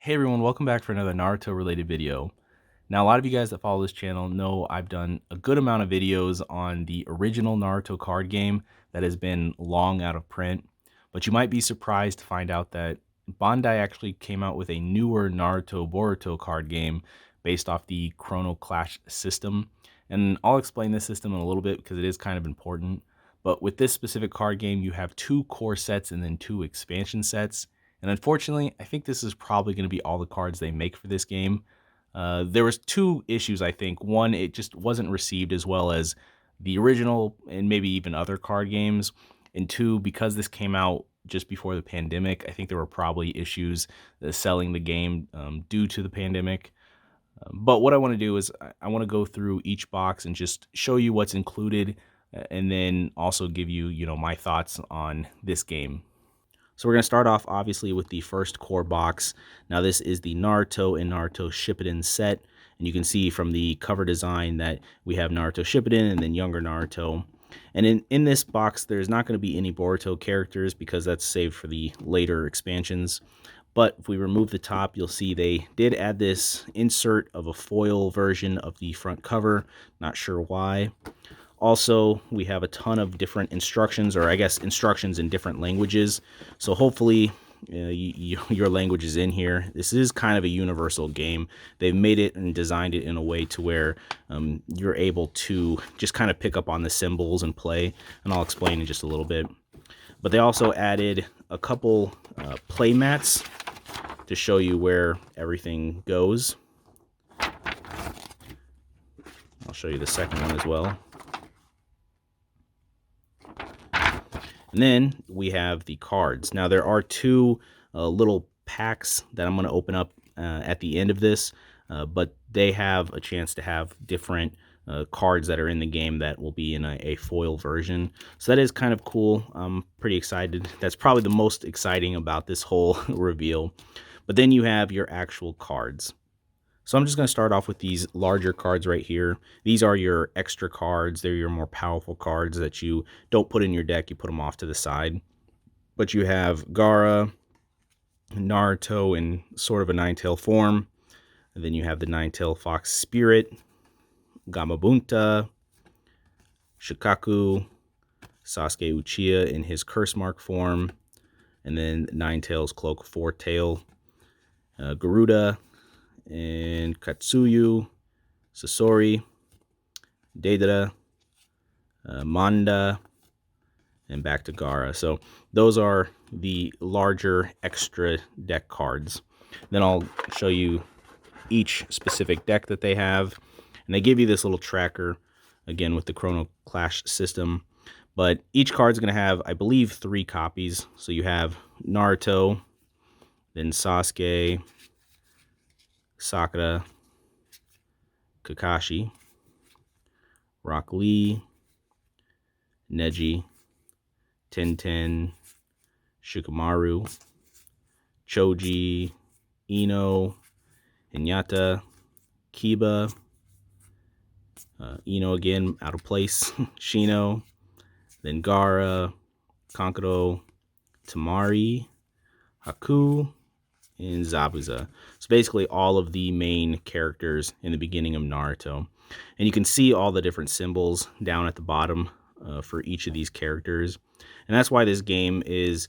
Hey everyone, welcome back for another Naruto related video. Now, a lot of you guys that follow this channel know I've done a good amount of videos on the original Naruto card game that has been long out of print, but you might be surprised to find out that Bandai actually came out with a newer Naruto Boruto card game based off the Chrono Clash system. And I'll explain this system in a little bit because it is kind of important. But with this specific card game, you have two core sets and then two expansion sets. And unfortunately, I think this is probably going to be all the cards they make for this game. There was two issues, I think. One, it just wasn't received as well as the original and maybe even other card games. And two, because this came out just before the pandemic, I think there were probably issues selling the game due to the pandemic. But what I want to do is I want to go through each box and just show you what's included and then also give you, my thoughts on this game. So we're going to start off obviously with the first core box. Now this is the Naruto and Naruto Shippuden set. And you can see from the cover design that we have Naruto Shippuden and then younger Naruto. And in this box, there's not going to be any Boruto characters because that's saved for the later expansions. But if we remove the top, you'll see they did add this insert of a foil version of the front cover. Not sure why. Also, we have a ton of different instructions, or I guess instructions in different languages. So hopefully your language is in here. This is kind of a universal game. They've made it and designed it in a way to where you're able to just kind of pick up on the symbols and play. And I'll explain in just a little bit. But they also added a couple play mats to show you where everything goes. I'll show you the second one as well. And then we have the cards. Now there are two little packs that I'm going to open up at the end of this, but they have a chance to have different cards that are in the game that will be in a foil version. So that is kind of cool. I'm pretty excited. That's probably the most exciting about this whole reveal. But then you have your actual cards. So I'm just going to start off with these larger cards right here. These are your extra cards. They're your more powerful cards that you don't put in your deck. You put them off to the side. But you have Gaara, Naruto in sort of a nine-tail form. And then you have the nine-tail fox spirit, Gamabunta, Shikaku, Sasuke Uchiha in his curse mark form. And then Nine-Tails Cloak Four-Tail, Garuda, and Katsuyu, Sasori, Deidara, Manda, and back to Gaara. So those are the larger extra deck cards. Then I'll show you each specific deck that they have. And they give you this little tracker, again, with the Chrono Clash system. But each card's going to have, I believe, 3 copies. So you have Naruto, then Sasuke, Sakura, Kakashi, Rock Lee, Neji, Tenten, Shikamaru, Choji, Ino, Hinata, Kiba, Ino again, out of place, Shino, then Gaara, Kankuro, Tamari, Haku, and Zabuza. So basically all of the main characters in the beginning of Naruto. And you can see all the different symbols down at the bottom for each of these characters. And that's why this game is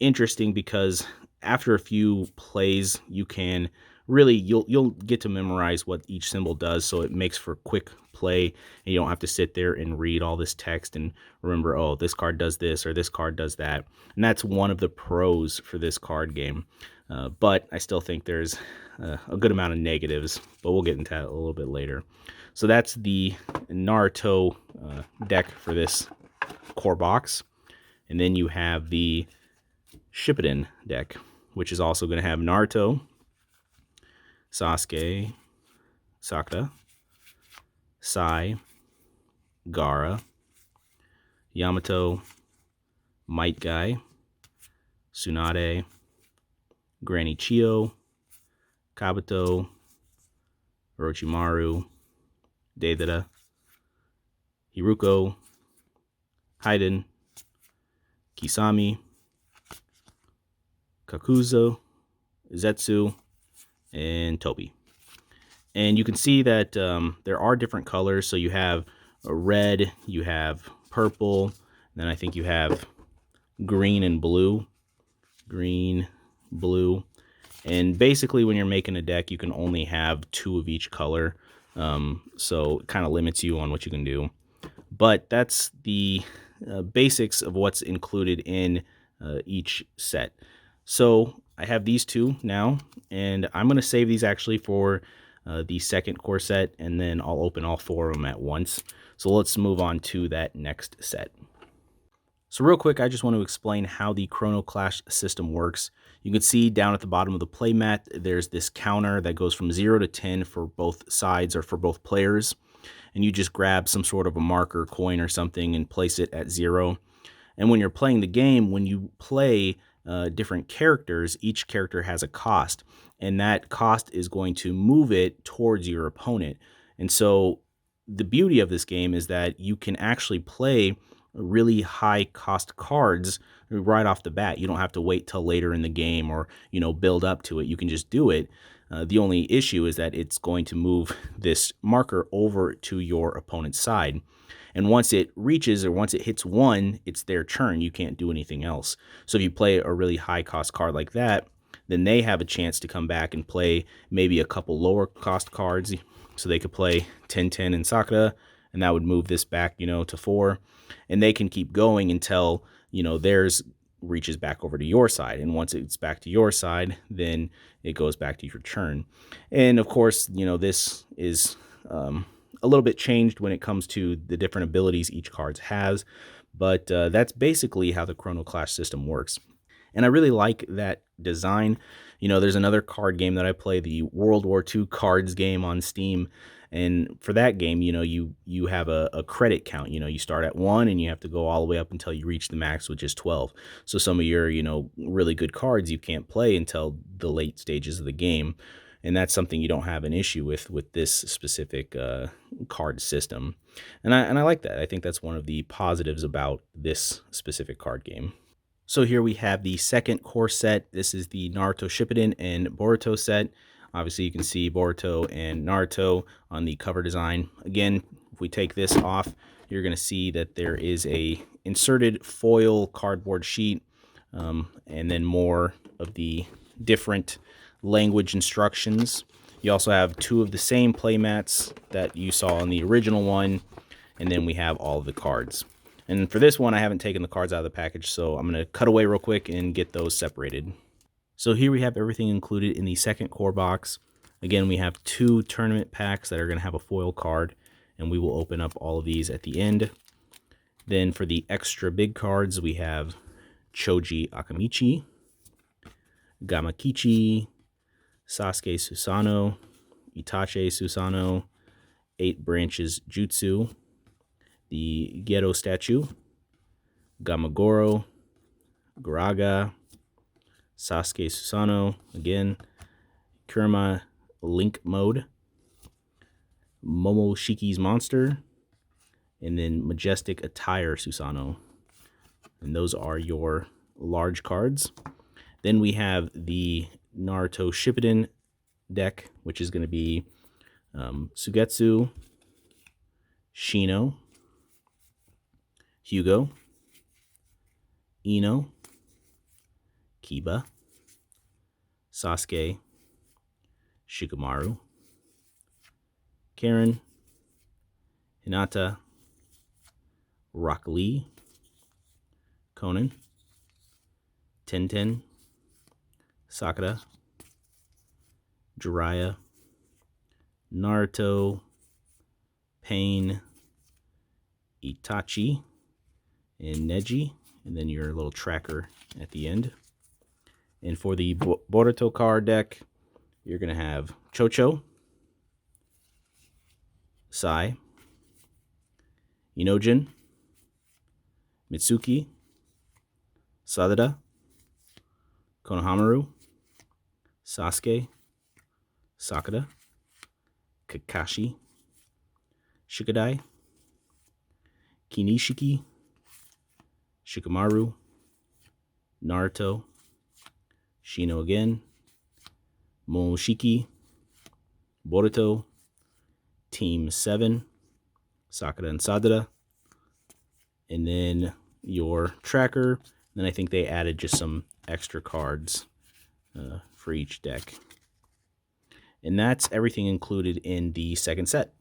interesting, because after a few plays, you can really, you'll get to memorize what each symbol does, so it makes for quick play, and you don't have to sit there and read all this text and remember, oh, this card does this or this card does that. And that's one of the pros for this card game. But I still think there's a good amount of negatives, but we'll get into that a little bit later. So that's the Naruto deck for this core box. And then you have the Shippuden deck, which is also going to have Naruto, Sasuke, Sakura, Sai, Gaara, Yamato, Might Guy, Tsunade, Granny Chio, Kabuto, Orochimaru, Deidara, Hiruko, Haiden, Kisame, Kakuzo, Zetsu, and Toby. And you can see that there are different colors. So you have a red, you have purple, then I think you have green and blue. Green, blue. And basically when you're making a deck, you can only have 2 of each color. So it kind of limits you on what you can do. But that's the basics of what's included in each set. So I have these 2 now, and I'm going to save these actually for the second core set, and then I'll open all 4 of them at once. So let's move on to that next set. So real quick, I just want to explain how the Chrono Clash system works. You can see down at the bottom of the playmat, there's this counter that goes from 0 to 10 for both sides or for both players. And you just grab some sort of a marker, coin or something, and place it at 0. And when you're playing the game, when you play different characters, each character has a cost. And that cost is going to move it towards your opponent. And so the beauty of this game is that you can actually play really high cost cards right off the bat. You don't have to wait till later in the game or, build up to it. You can just do it. The only issue is that it's going to move this marker over to your opponent's side. And once it reaches or once it hits 1, it's their turn. You can't do anything else. So if you play a really high cost card like that, then they have a chance to come back and play maybe a couple lower cost cards. So they could play 10-10 and Sakura, and that would move this back, to 4. And they can keep going until, theirs reaches back over to your side. And once it's back to your side, then it goes back to your turn. And of course, this is a little bit changed when it comes to the different abilities each card has. But that's basically how the Chrono Clash system works. And I really like that design. There's another card game that I play, the World War II cards game on Steam. And for that game, you have a credit count. You start at 1 and you have to go all the way up until you reach the max, which is 12. So some of your, really good cards you can't play until the late stages of the game. And that's something you don't have an issue with this specific card system. And I like that. I think that's one of the positives about this specific card game. So here we have the second core set. This is the Naruto Shippuden and Boruto set. Obviously, you can see Boruto and Naruto on the cover design. Again, if we take this off, you're going to see that there is a inserted foil cardboard sheet, and then more of the different language instructions. You also have 2 of the same playmats that you saw in the original one, and then we have all of the cards. And for this one, I haven't taken the cards out of the package, so I'm going to cut away real quick and get those separated. So here we have everything included in the second core box. Again, we have 2 tournament packs that are going to have a foil card, and we will open up all of these at the end. Then for the extra big cards, we have Choji Akamichi, Gamakichi, Sasuke Susanoo, Itachi Susanoo, 8 Branches Jutsu, the Geto statue, Gamagoro, Garaga, Sasuke Susanoo, again, Kurama Link Mode, Momoshiki's Monster, and then Majestic Attire Susanoo. And those are your large cards. Then we have the Naruto Shippuden deck, which is going to be Sugetsu, Shino, Hugo, Ino, Kiba, Sasuke, Shikamaru, Karen, Hinata, Rock Lee, Conan, Tenten, Sakura, Jiraiya, Naruto, Pain, Itachi, and Neji, and then your little tracker at the end. And for the Boruto card deck, you're going to have Chocho, Sai, Inojin, Mitsuki, Sadada, Konohamaru, Sasuke, Sakura, Kakashi, Shikadai, Kinishiki, Shikamaru, Naruto, Shino again, Momoshiki, Boruto, Team 7, Sakura and Sadara, and then your tracker. Then I think they added just some extra cards for each deck. And that's everything included in the second set.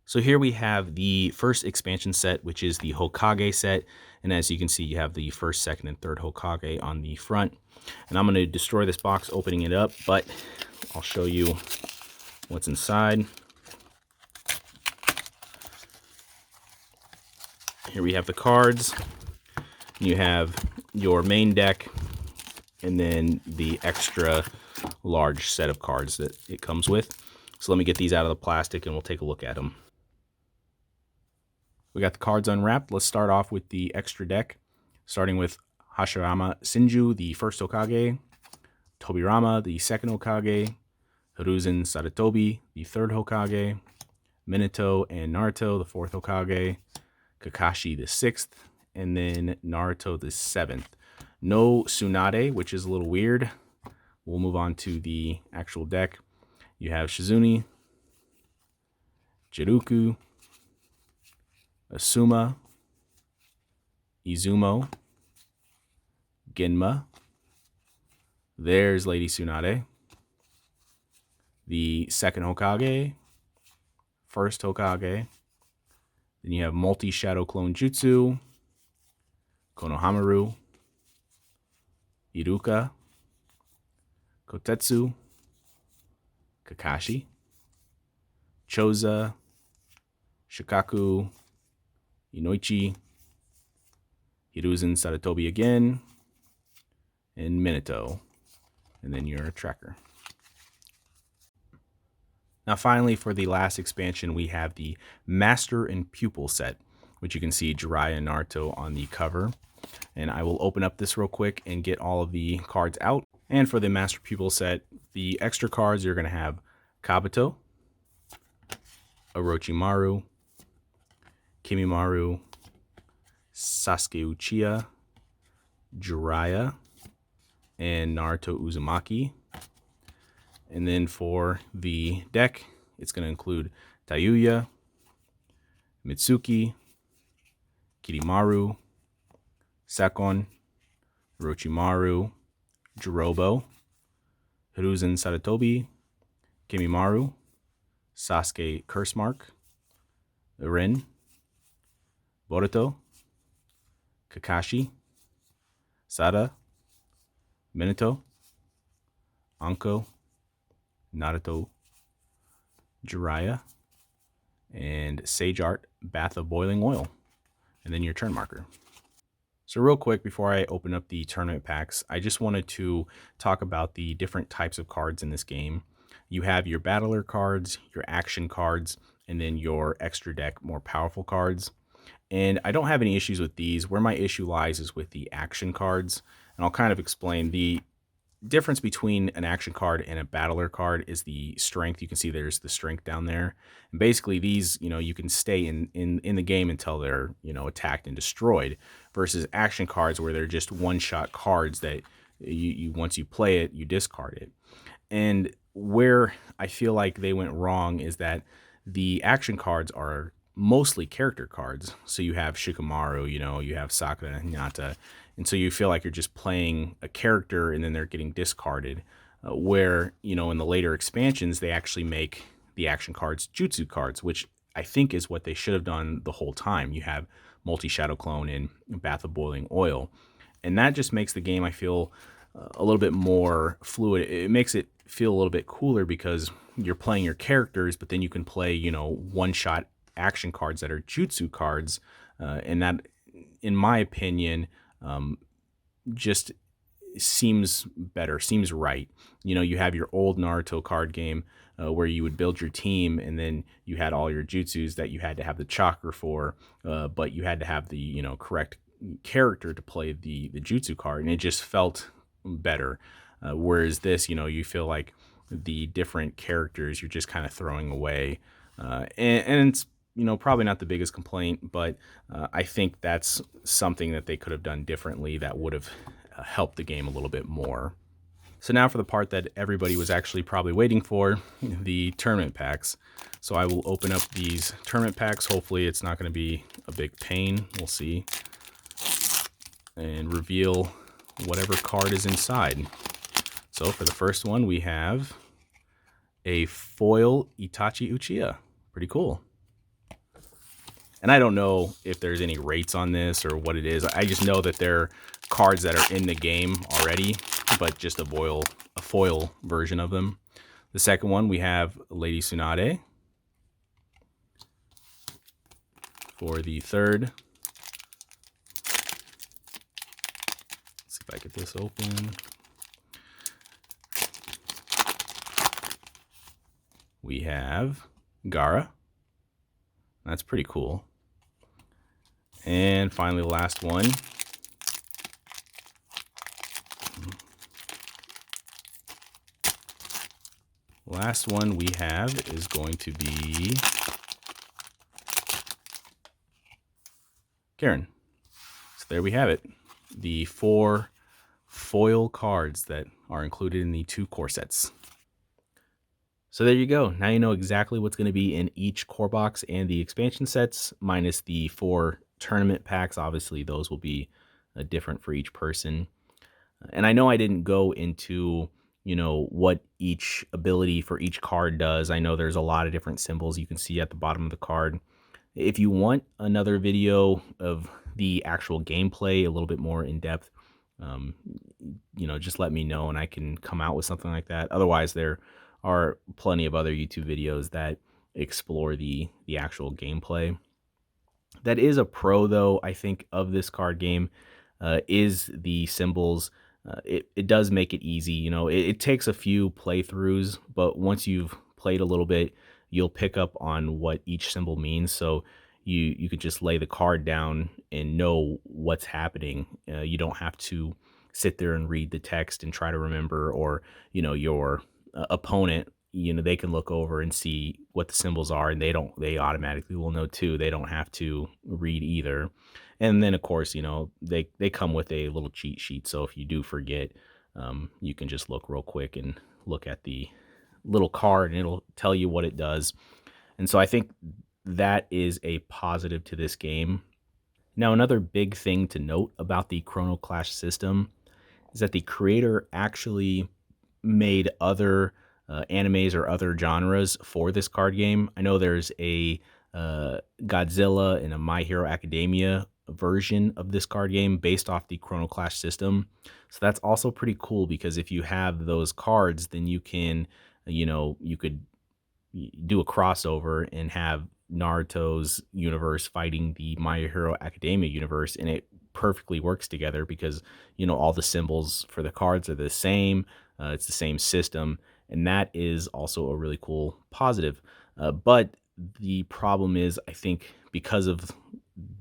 So here we have the first expansion set, which is the Hokage set. And as you can see, you have the first, second, and third Hokage on the front. And I'm going to destroy this box opening it up, but I'll show you what's inside. Here we have the cards. You have your main deck, and then the extra large set of cards that it comes with. So let me get these out of the plastic and we'll take a look at them. We got the cards unwrapped. Let's start off with the extra deck, starting with Hashirama Senju, the first Hokage, Tobirama, the second Hokage, Hiruzen Sarutobi, the third Hokage, Minato and Naruto, the fourth Hokage, Kakashi, the sixth, and then Naruto, the seventh. No Tsunade, which is a little weird. We'll move on to the actual deck. You have Shizune, Jiruku, Asuma, Izumo, Genma. There's Lady Tsunade. The second Hokage, first Hokage. Then you have multi-shadow clone jutsu, Konohamaru, Iruka, Kotetsu, Kakashi, Choza, Shikaku, Inoichi, Hiruzen Sarutobi again, and Minato. And then your tracker. Now finally, for the last expansion, we have the Master and Pupil set, which you can see Jiraiya and Naruto on the cover. And I will open up this real quick and get all of the cards out. And for the Master Pupil set, the extra cards, you're going to have Kabuto, Orochimaru, Kimimaru, Sasuke Uchiha, Jiraiya, and Naruto Uzumaki. And then for the deck, it's going to include Tayuya, Mitsuki, Kirimaru, Sakon, Orochimaru, Jirobo, Hiruzen Sarutobi, Kimimaru, Sasuke Cursemark, Rin, Boruto, Kakashi, Sada, Minato, Anko, Naruto, Jiraiya, and Sage Art, Bath of Boiling Oil, and then your turn marker. So real quick, before I open up the tournament packs, I just wanted to talk about the different types of cards in this game. You have your battler cards, your action cards, and then your extra deck, more powerful cards. And I don't have any issues with these. Where my issue lies is with the action cards. And I'll kind of explain. The difference between an action card and a battler card is the strength. You can see there's the strength down there. And basically these, you can stay in the game until they're, attacked and destroyed, versus action cards where they're just one-shot cards that you once you play it, you discard it. And where I feel like they went wrong is that the action cards are mostly character cards. So you have Shikamaru, you have Sakura and Hinata. And so you feel like you're just playing a character and then they're getting discarded. Where, in the later expansions, they actually make the action cards jutsu cards, which I think is what they should have done the whole time. You have multi-shadow clone and Bath of Boiling Oil. And that just makes the game, I feel, a little bit more fluid. It makes it feel a little bit cooler because you're playing your characters, but then you can play, one-shot action cards that are jutsu cards. And that, in my opinion, just seems better, seems right. You have your old Naruto card game where you would build your team and then you had all your jutsus that you had to have the chakra for, but you had to have the, correct character to play the jutsu card, and it just felt better. Whereas this, you feel like the different characters you're just kind of throwing away. And it's, probably not the biggest complaint, but I think that's something that they could have done differently that would have helped the game a little bit more. So now for the part that everybody was actually probably waiting for, the tournament packs. So I will open up these tournament packs. Hopefully it's not going to be a big pain. We'll see. And reveal whatever card is inside. So for the first one, we have a foil Itachi Uchiha. Pretty cool. And I don't know if there's any rates on this or what it is. I just know that they're cards that are in the game already, but just a foil version of them. The second one, we have Lady Tsunade. For the third, let's see if I get this open. We have Gaara. That's pretty cool. And finally, the last one. Last one we have is going to be Karen. So there we have it. The 4 foil cards that are included in the 2 core sets. So there you go. Now you know exactly what's going to be in each core box and the expansion sets, minus the 4 tournament packs. Obviously, those will be different for each person. And I know I didn't go into, what each ability for each card does. I know there's a lot of different symbols you can see at the bottom of the card. If you want another video of the actual gameplay, a little bit more in depth, just let me know and I can come out with something like that. Otherwise, there are plenty of other YouTube videos that explore the actual gameplay. That is a pro, though, I think, of this card game, is the symbols. It does make it easy. It takes a few playthroughs, but once you've played a little bit, you'll pick up on what each symbol means. So you could just lay the card down and know what's happening. You don't have to sit there and read the text and try to remember, or your opponent, they can look over and see what the symbols are, and they automatically will know too. They don't have to read either. And then of course, they come with a little cheat sheet. So if you do forget, you can just look real quick and look at the little card and it'll tell you what it does. And so I think that is a positive to this game. Now, another big thing to note about the Chrono Clash system is that the creator actually made other animes or other genres for this card game. I know there's a Godzilla and a My Hero Academia version of this card game based off the Chrono Clash system. So that's also pretty cool, because if you have those cards, then you can, you could do a crossover and have Naruto's universe fighting the My Hero Academia universe, and it perfectly works together because all the symbols for the cards are the same. It's the same system, and that is also a really cool positive. But the problem is, I think, because of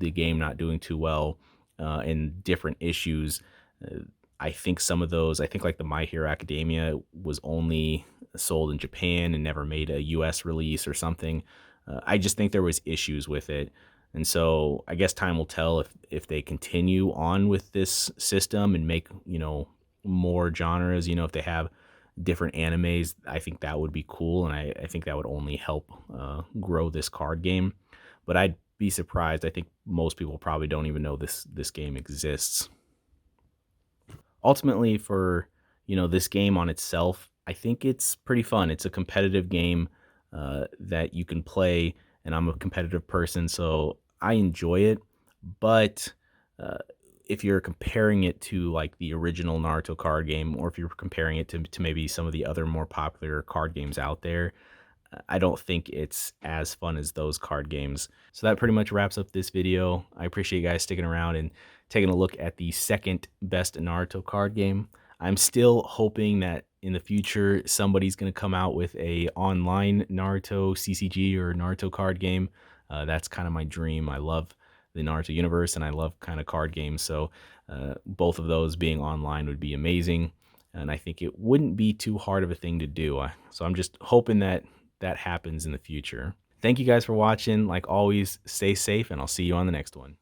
the game not doing too well and different issues, I think some of those, like the My Hero Academia was only sold in Japan and never made a US release or something. I just think there was issues with it. And so I guess time will tell if they continue on with this system and make, more genres, if they have different animes. I think that would be cool. And I think that would only help grow this card game. But I'd be surprised. I think most people probably don't even know this game exists. Ultimately, for this game on itself, I think it's pretty fun. It's a competitive game that you can play, and I'm a competitive person, so I enjoy it. But if you're comparing it to like the original Naruto card game, or if you're comparing it to maybe some of the other more popular card games out there, I don't think it's as fun as those card games. So that pretty much wraps up this video. I appreciate you guys sticking around and taking a look at the second best Naruto card game. I'm still hoping that in the future somebody's going to come out with a online Naruto CCG or Naruto card game. That's kind of my dream. I love the Naruto universe and I love kind of card games. So both of those being online would be amazing. And I think it wouldn't be too hard of a thing to do. So I'm just hoping that that happens in the future. Thank you guys for watching. Like always, stay safe, and I'll see you on the next one.